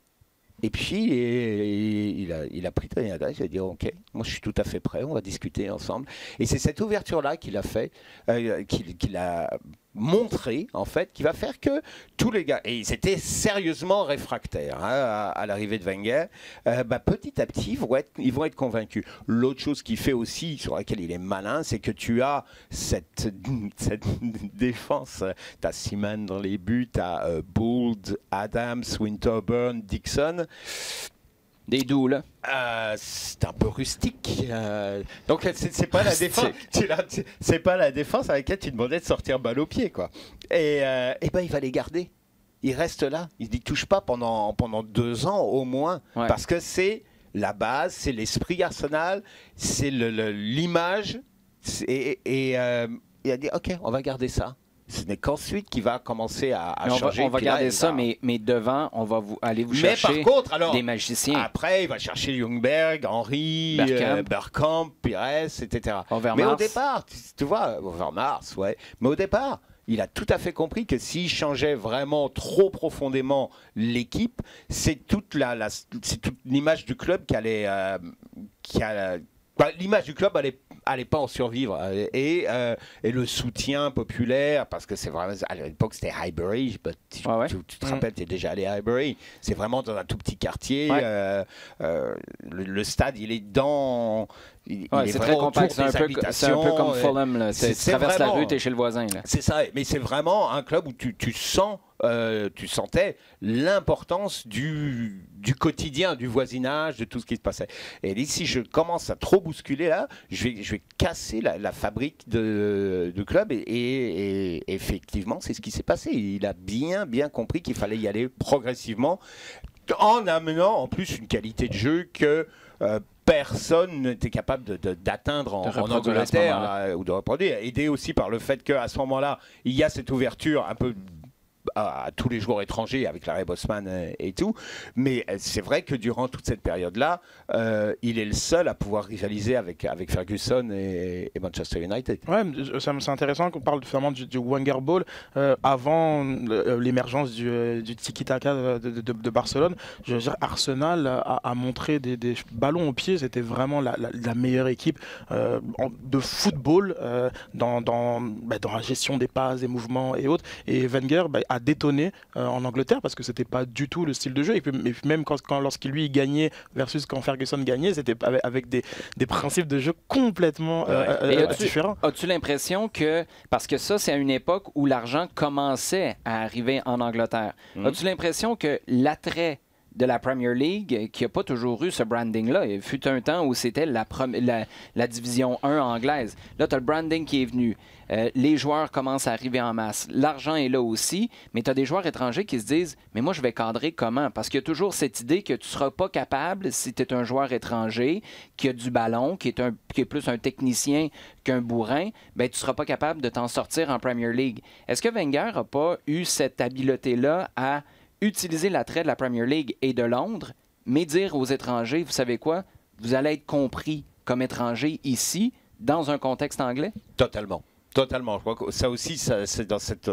Et puis, il a pris Tony Adams, il a dit ok, moi je suis tout à fait prêt, on va discuter ensemble. Et c'est cette ouverture-là qu'il a fait, qu'il a montré, en fait, qui va faire que tous les gars, et ils étaient sérieusement réfractaires à l'arrivée de Wenger, petit à petit, ils vont être convaincus. L'autre chose qu'il fait aussi, sur laquelle il est malin, c'est que tu as cette défense. Tu as Seaman dans les buts, tu as Bould, Adams, Winterburn, Dixon. Des doux, là. C'est un peu rustique. Donc, c'est pas la défense. C'est pas la défense à laquelle tu demandais de sortir balle au pied, quoi. Et il va les garder. Il reste là. Il ne touche pas pendant 2 ans au moins. Ouais. Parce que c'est la base, c'est l'esprit Arsenal, c'est l'image. Et il a dit, OK, on va garder ça. Ce n'est qu'ensuite qu'il va commencer à changer. On va garder ça, mais devant, on va aller vous chercher par contre, alors, des magiciens. Après, il va chercher Ljungberg, Henry, Bergkamp, Pires, etc. Mais au départ, tu vois, Overmars, ouais. Mais au départ, il a tout à fait compris que s'il changeait vraiment trop profondément l'équipe, c'est toute l'image du club qui allait... l'image du club allait pas en survivre et le soutien populaire, parce que c'est vraiment à l'époque c'était Highbury, tu te rappelles, tu es déjà allé à Highbury, c'est vraiment dans un tout petit quartier, le stade il est dans c'est très compact, c'est un peu comme Fulham, tu traverses la rue, tu es chez le voisin là. C'est ça, mais c'est vraiment un club où tu sentais l'importance du quotidien, du voisinage, de tout ce qui se passait. Et si je commence à trop bousculer là, je vais casser la fabrique du club. Et effectivement, c'est ce qui s'est passé. Il a bien compris qu'il fallait y aller progressivement, en amenant en plus une qualité de jeu que personne n'était capable d'atteindre en Angleterre ou de reproduire. Aidé aussi par le fait qu'à ce moment-là, il y a cette ouverture un peu à tous les joueurs étrangers avec Larry Bosman et tout, mais c'est vrai que durant toute cette période-là, il est le seul à pouvoir rivaliser avec Ferguson et Manchester United. Ouais, c'est intéressant qu'on parle finalement du Wenger Ball avant l'émergence du tiki-taka de Barcelone. Je veux dire, Arsenal a montré des ballons au pied, c'était vraiment la meilleure équipe de football dans la gestion des passes, des mouvements et autres. Et Wenger a détonné en Angleterre parce que c'était pas du tout le style de jeu, et puis même lorsqu'il lui gagnait versus quand Ferguson gagnait, c'était avec des principes de jeu complètement différents. As-tu l'impression que, parce que ça c'est à une époque où l'argent commençait à arriver en Angleterre, as-tu l'impression que l'attrait de la Premier League, qui n'a pas toujours eu ce branding-là. Il fut un temps où c'était la division 1 anglaise. Là, tu as le branding qui est venu. Les joueurs commencent à arriver en masse. L'argent est là aussi, mais tu as des joueurs étrangers qui se disent « Mais moi, je vais cadrer comment? » Parce qu'il y a toujours cette idée que tu ne seras pas capable, si tu es un joueur étranger, qui a du ballon, qui est plus un technicien qu'un bourrin, ben, tu ne seras pas capable de t'en sortir en Premier League. Est-ce que Wenger n'a pas eu cette habileté-là à utiliser l'attrait de la Premier League et de Londres, mais dire aux étrangers, vous savez quoi, vous allez être compris comme étranger ici, dans un contexte anglais? Totalement. Totalement. Je crois que ça aussi,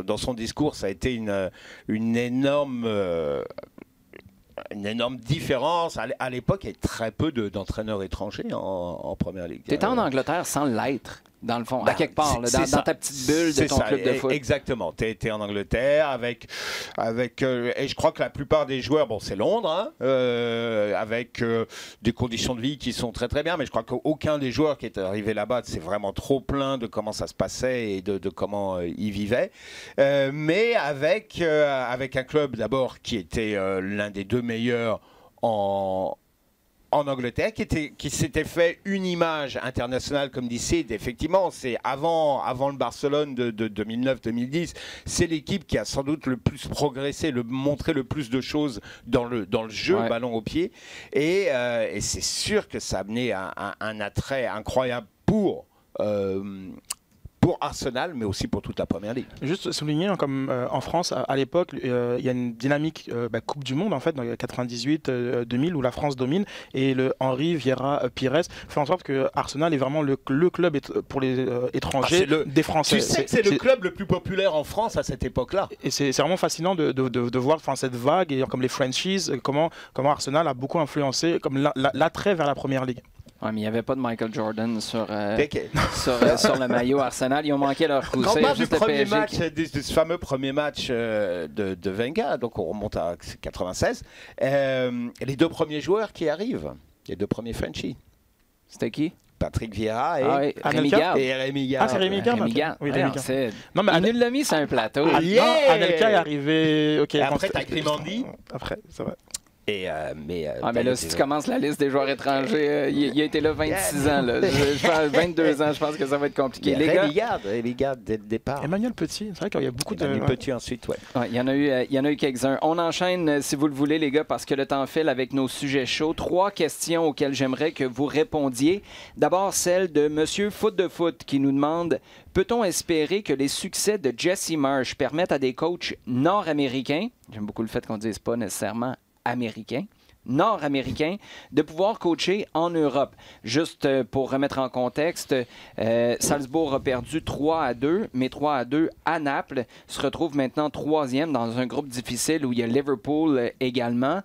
dans son discours, ça a été une énorme différence. À l'époque, il y avait très peu d'entraîneurs étrangers en première ligue. Tu étais en Angleterre sans l'être, dans le fond, à quelque part, là, dans ta petite bulle de ton club de foot. Exactement. Tu étais en Angleterre avec et je crois que la plupart des joueurs, bon, c'est Londres, hein, avec des conditions de vie qui sont très très bien, mais je crois qu'aucun des joueurs qui est arrivé là-bas s'est vraiment trop plaint de comment ça se passait et de comment ils vivaient. Mais avec un club d'abord qui était l'un des deux meilleurs en Angleterre, qui s'était fait une image internationale comme d'ici. Effectivement, c'est avant le Barcelone de 2009-2010, c'est l'équipe qui a sans doute le plus progressé, montré le plus de choses dans le jeu, ballon au pied. Et c'est sûr que ça a amené un attrait incroyable pour Arsenal, mais aussi pour toute la première ligue. Juste souligner, comme en France, à l'époque, il y a une dynamique Coupe du Monde, en fait, dans 98-2000, où la France domine, et le Henry Vieira Pires fait en sorte que Arsenal est vraiment le club pour les étrangers des Français. Tu sais que c'est le club le plus populaire en France à cette époque-là. Et c'est vraiment fascinant de voir cette vague, et comme les franchises, comment Arsenal a beaucoup influencé comme l'attrait vers la première ligue. Ouais, mais il n'y avait pas de Michael Jordan sur le maillot Arsenal. Ils ont manqué leur coup. Quand on parle du premier match, de ce fameux premier match de Wenger, donc on remonte à 96, les deux premiers joueurs qui arrivent, les deux premiers Frenchies. C'était qui? Patrick Vieira et Rémi Garde. Rémi Garde. Ah, c'est Rémi Garde. Rémi Garde. Oui, non, mais il l'a mis sur un plateau. Anelka est arrivé. Et après, t'as Grimandi. Après, c'est vrai. Mais là, si tu commences la liste des joueurs étrangers, il a été là 26 ans. Là. 22 ans, je pense que ça va être compliqué. Rémi Garde dès le départ. Emmanuel Petit, c'est vrai qu'il y a beaucoup de... Emmanuel Petit ensuite, il y en a eu quelques-uns. On enchaîne, si vous le voulez, les gars, parce que le temps file avec nos sujets chauds. 3 questions auxquelles j'aimerais que vous répondiez. D'abord, celle de Monsieur Foot de Foot qui nous demande: peut-on espérer que les succès de Jesse Marsh permettent à des coachs nord-américains, j'aime beaucoup le fait qu'on ne dise pas nécessairement nord-américains, de pouvoir coacher en Europe? Juste pour remettre en contexte, Salzbourg a perdu 3-2, mais 3-2 à Naples, se retrouve maintenant 3e dans un groupe difficile où il y a Liverpool également,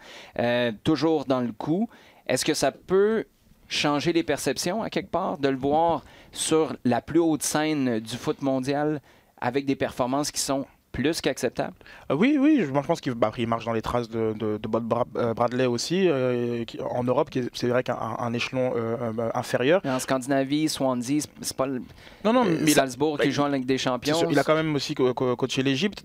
toujours dans le coup. Est-ce que ça peut changer les perceptions à quelque part, de le voir sur la plus haute scène du foot mondial avec des performances qui sont plus qu'acceptable? Oui, je pense qu'il marche dans les traces de Bob Bradley aussi, en Europe, c'est vrai qu'un échelon inférieur. En Scandinavie, Swansea, c'est pas mais Salzbourg qui joue en Ligue des Champions. Il a quand même aussi coaché l'Égypte.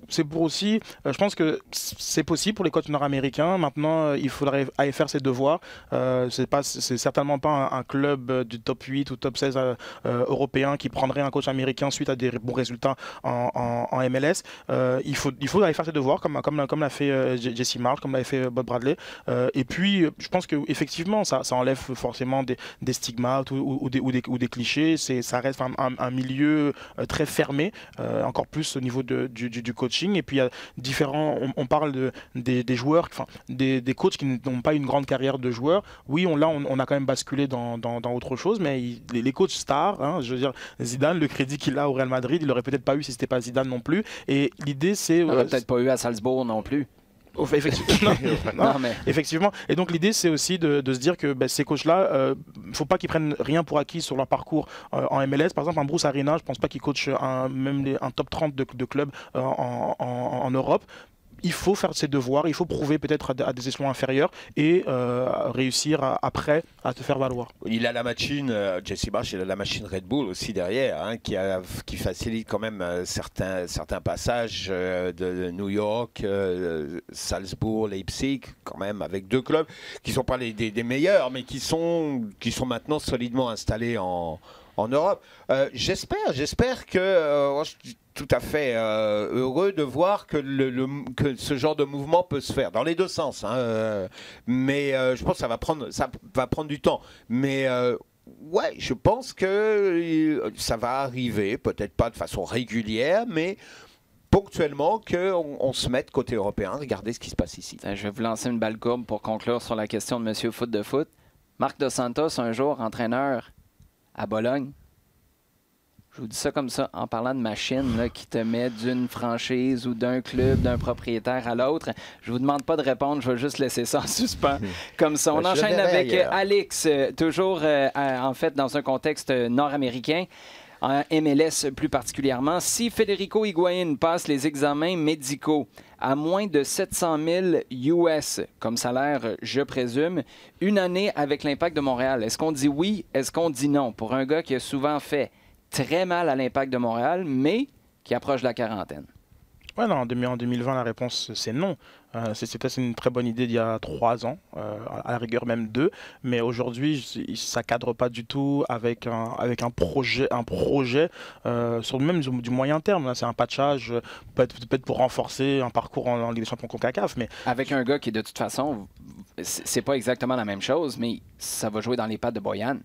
C'est pour aussi, je pense que c'est possible pour les coachs nord-américains. Maintenant, il faudrait aller faire ses devoirs. C'est certainement pas un club du top 8 ou top 16 européen qui prendrait un coach américain suite à des bons résultats en MLS. Il faut aller faire ses devoirs comme l'a fait Jesse Marsh, comme l'a fait Bob Bradley. Et puis, je pense qu'effectivement, ça enlève forcément des stigmates ou des clichés. Ça reste un milieu très fermé, encore plus au niveau du coaching. Et puis, il y a différents... On parle des joueurs, des coachs qui n'ont pas une grande carrière de joueurs. Oui, on a quand même basculé dans autre chose, mais les coachs stars, hein, je veux dire, Zidane, le crédit qu'il a au Real Madrid, il l'aurait peut-être pas eu si c'était pas Zidane non plus. Et l'idée, c'est... On n'aurait peut-être pas eu à Salzbourg non plus. Effectivement. Et donc l'idée, c'est aussi de se dire que ces coachs-là, il ne faut pas qu'ils prennent rien pour acquis sur leur parcours en MLS. Par exemple, un Bruce Arena, je ne pense pas qu'il coach même un top 30 de clubs en Europe. Il faut faire ses devoirs, il faut prouver peut-être à des échelons inférieurs et réussir après à te faire valoir. Il a la machine, Jesse Marsh, il a la machine Red Bull aussi derrière, hein, qui facilite quand même certains passages de New York, Salzbourg, Leipzig, quand même, avec 2 clubs qui ne sont pas des meilleurs, mais qui sont maintenant solidement installés en Europe. J'espère que... je suis tout à fait heureux de voir que ce genre de mouvement peut se faire dans les 2 sens. Hein, mais je pense que ça va prendre du temps. Mais ouais, je pense que ça va arriver, peut-être pas de façon régulière, mais ponctuellement qu'on se mette côté européen. Regardez ce qui se passe ici. Je vais vous lancer une balle courbe pour conclure sur la question de Monsieur Foot de Foot. Marc Dos Santos, un jour entraîneur à Bologne. Je vous dis ça comme ça, en parlant de machine là, qui te met d'une franchise ou d'un club, d'un propriétaire à l'autre. Je vous demande pas de répondre, je vais juste laisser ça en suspens comme ça. On enchaîne avec Alex, toujours en fait dans un contexte nord-américain. En MLS plus particulièrement, si Federico Higuaín passe les examens médicaux à moins de 700 000 US comme salaire, je présume, une année avec l'Impact de Montréal, est-ce qu'on dit oui, est-ce qu'on dit non? Pour un gars qui a souvent fait très mal à l'Impact de Montréal, mais qui approche de la quarantaine. Ouais, non, en 2020, la réponse, c'est non. C'était une très bonne idée d'il y a 3 ans, à la rigueur même 2, mais aujourd'hui, ça ne cadre pas du tout avec un projet sur même du moyen terme. C'est un patchage, peut-être pour renforcer un parcours en Ligue des Champions CONCACAF. Mais... Avec un gars qui, de toute façon, c'est pas exactement la même chose, mais ça va jouer dans les pattes de Boyan.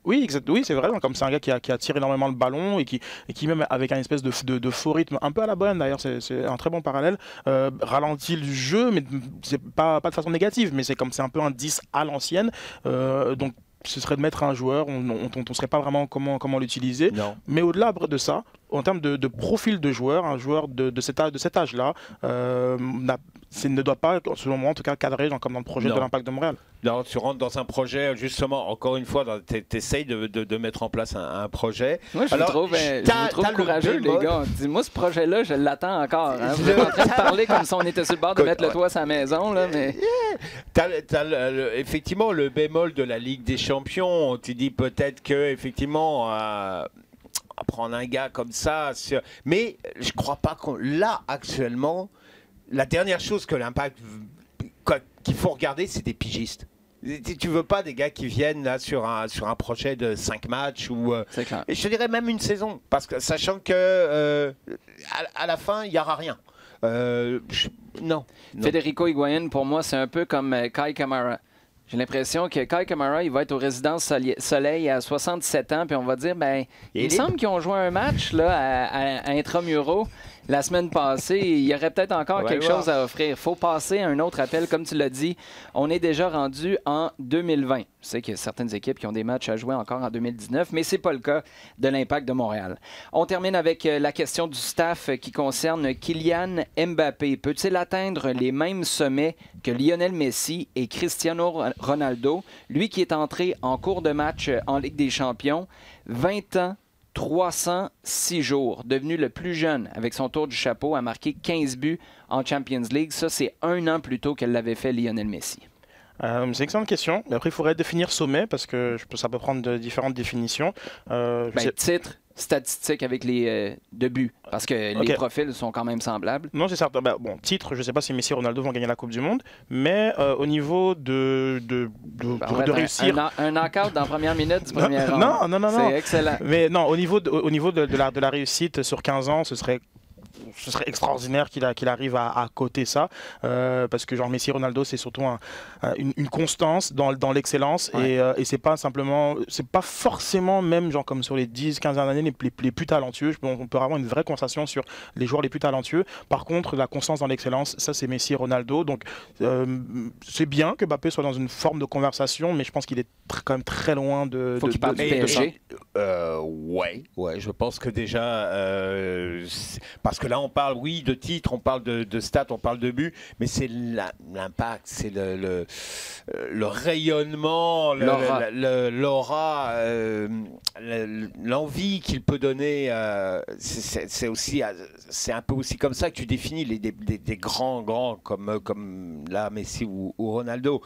Oui, oui, c'est vrai. Comme c'est un gars qui attire énormément le ballon et qui même avec un espèce de faux rythme, un peu à la Boyan d'ailleurs, c'est un très bon parallèle, ralentit le jeu, mais c'est pas de façon négative, mais c'est un peu un 10 à l'ancienne. Donc ce serait de mettre un joueur, on ne saurait pas vraiment comment l'utiliser. Mais au-delà de ça, en termes de profil de joueur, un joueur de cet âge-là ne doit pas, selon moi en tout cas, cadrer comme dans le projet de l'Impact de Montréal. Non, tu rentres dans un projet, justement, encore une fois, tu essayes de mettre en place un projet. Moi, je vous trouve courageux, les gars. Moi, ce projet-là, je l'attends encore. Hein. Vous êtes en train de parler comme si on était sur le bord de mettre le toit à sa maison. Là, mais... effectivement, le bémol de la Ligue des Champions, tu dis peut-être que effectivement, à prendre un gars comme ça, mais je crois pas qu'on... Là, actuellement, la dernière chose que l'Impact... qu'il faut regarder, c'est des pigistes. Tu veux pas des gars qui viennent là sur un projet de 5 matchs ou et je te dirais même une saison, parce que sachant que à la fin il n'y aura rien. Non. Federico Higuaín, pour moi, c'est un peu comme Kai Kamara. J'ai l'impression que Kai Kamara, il va être aux Résidences Soleil à 67 ans, puis on va dire, il me semble qu'ils ont joué un match là, à Intramuros la semaine passée. Il y aurait peut-être encore quelque chose à offrir. Il faut passer à un autre appel, comme tu l'as dit. On est déjà rendu en 2020. Je sais qu'il y a certaines équipes qui ont des matchs à jouer encore en 2019, mais ce n'est pas le cas de l'Impact de Montréal. On termine avec la question du staff qui concerne Kylian Mbappé. Peut-il atteindre les mêmes sommets que Lionel Messi et Cristiano Ronaldo, lui qui est entré en cours de match en Ligue des Champions, 20 ans, 306 jours, devenu le plus jeune avec son tour du chapeau, a marqué 15 buts en Champions League. Ça, c'est 1 an plus tôt qu'elle l'avait fait Lionel Messi. C'est une excellente question. Mais après, il faudrait définir sommet parce que ça peut prendre différentes définitions. Titre, statistique avec les 2 buts, parce que les profils sont quand même semblables. Non, c'est certain. Titre, je ne sais pas si Messi et Ronaldo vont gagner la Coupe du Monde, mais au niveau de réussir... Un knockout dans la première minute du premier round. Non. C'est excellent. Mais non, au niveau de la réussite sur 15 ans, ce serait extraordinaire qu'il arrive à coter ça, parce que genre Messi et Ronaldo, c'est surtout une constance dans l'excellence, et c'est pas forcément même genre comme sur les 10-15 années les plus talentueux. On peut avoir une vraie conversation sur les joueurs les plus talentueux. Par contre, la constance dans l'excellence, ça c'est Messi et Ronaldo. Donc c'est bien que Mbappé soit dans une forme de conversation, mais je pense qu'il est quand même très loin de... Faut qu'il parte du PSG. Ouais, je pense que déjà parce que là on parle de titres, on parle de stats, on parle de buts, mais c'est l'impact, c'est le rayonnement, l'aura, l'envie qu'il peut donner. C'est un peu aussi comme ça que tu définis des grands comme là Messi ou Ronaldo.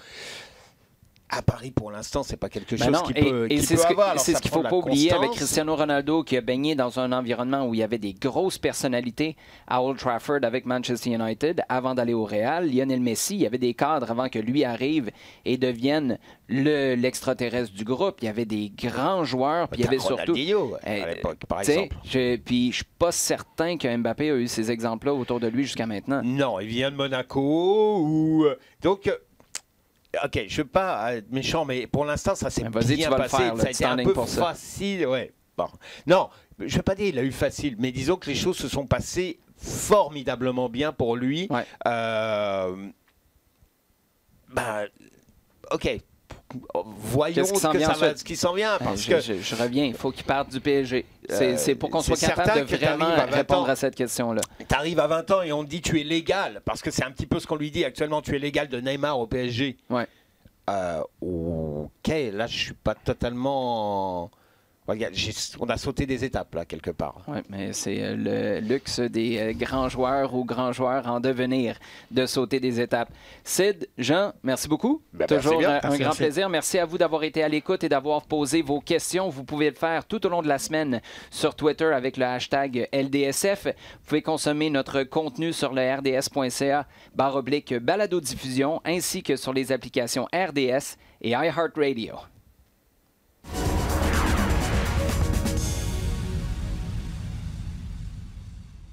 À Paris, pour l'instant, c'est pas quelque chose qui peut avoir. C'est ce qu'il ne faut pas oublier avec Cristiano Ronaldo, qui a baigné dans un environnement où il y avait des grosses personnalités à Old Trafford avec Manchester United avant d'aller au Real. Lionel Messi, il y avait des cadres avant que lui arrive et devienne l'extraterrestre du groupe. Il y avait des grands joueurs, puis il y avait surtout... à l'époque, par exemple. Puis je suis pas certain que Mbappé a eu ces exemples-là autour de lui jusqu'à maintenant. Non, il vient de Monaco. Donc... Ok, je ne veux pas être méchant, mais pour l'instant, ça s'est bien passé. Ça a été un peu facile. Ouais. Bon. Non, je ne veux pas dire qu'il a eu facile, mais disons que les choses se sont passées formidablement bien pour lui. Ouais. Ok. voyons ce qui s'en vient. Parce que je reviens, il faut qu'il parte du PSG. C'est pour qu'on soit capable de vraiment répondre à cette question-là. Tu arrives à 20 ans et on te dit tu es légal, parce que c'est un petit peu ce qu'on lui dit actuellement, tu es légal de Neymar au PSG. Ouais. Ok, là je suis pas totalement... On a sauté des étapes, là, quelque part. Oui, mais c'est le luxe des grands joueurs ou grands joueurs en devenir de sauter des étapes. Sid, Jean, merci beaucoup. Toujours un grand plaisir. Merci à vous d'avoir été à l'écoute et d'avoir posé vos questions. Vous pouvez le faire tout au long de la semaine sur Twitter avec le hashtag LDSF. Vous pouvez consommer notre contenu sur le rds.ca/balado-diffusion ainsi que sur les applications RDS et iHeartRadio.